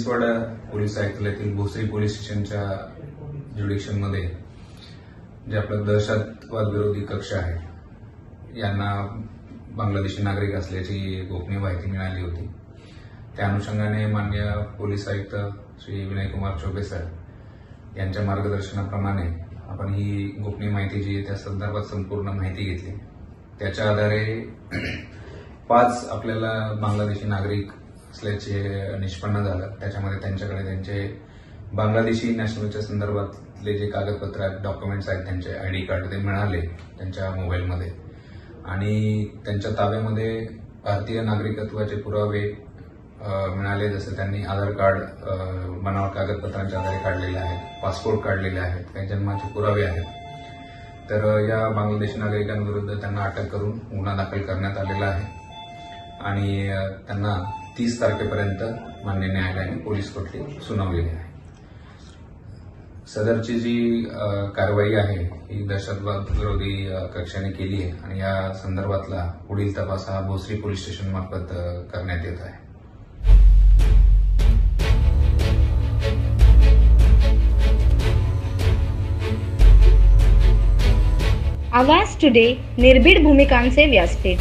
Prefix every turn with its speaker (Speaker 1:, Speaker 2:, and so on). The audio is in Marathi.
Speaker 1: चिंचवड पोलीस आयुक्तालयातील भोसरी पोलीस स्टेशनच्या ज्युडिक्शनमध्ये जे आपलं दहशतवाद विरोधी कक्ष आहे यांना बांगलादेशी नागरिक असल्याची गोपनीय माहिती मिळाली होती। त्या अनुषंगाने माननीय पोलीस आयुक्त श्री विनय कुमार चौबे सर यांच्या मार्गदर्शनाप्रमाणे आपण ही गोपनीय माहिती जी त्या संदर्भात संपूर्ण माहिती घेतली। त्याच्या आधारे 5 आपल्याला बांगलादेशी नागरिक असल्याचे निष्पन्न झालं। त्याच्यामध्ये त्यांच्याकडे त्यांचे बांगलादेशी नॅशनलच्या संदर्भातले जे कागदपत्र आहेत, डॉक्युमेंट्स आहेत, त्यांचे आयडी कार्ड ते मिळाले त्यांच्या मोबाईलमध्ये आणि त्यांच्या ताब्यामध्ये भारतीय नागरिकत्वाचे पुरावे मिळाले। जसं त्यांनी आधार कार्ड बनावट कागदपत्रांच्या आधारे काढलेले आहेत, पासपोर्ट काढलेले आहेत, काही जन्माचे पुरावे आहेत। तर या बांगलादेशी नागरिकांविरुद्ध त्यांना अटक करून गुन्हा दाखल करण्यात आलेला आहे आणि त्यांना 30 तारखेपर्यंत मान्य न्यायालयाने पोलीस कोठडी सुनावलेली आहे। सदरची जी कारवाई आहे ही दहशतवाद विरोधी कक्षाने केली आहे आणि या संदर्भातला पुढील तपास हा भोसरी पोलीस स्टेशन मार्फत करण्यात येत आहे।
Speaker 2: आवाज टुडे निर्भीड भूमिकांचे व्यासपीठ।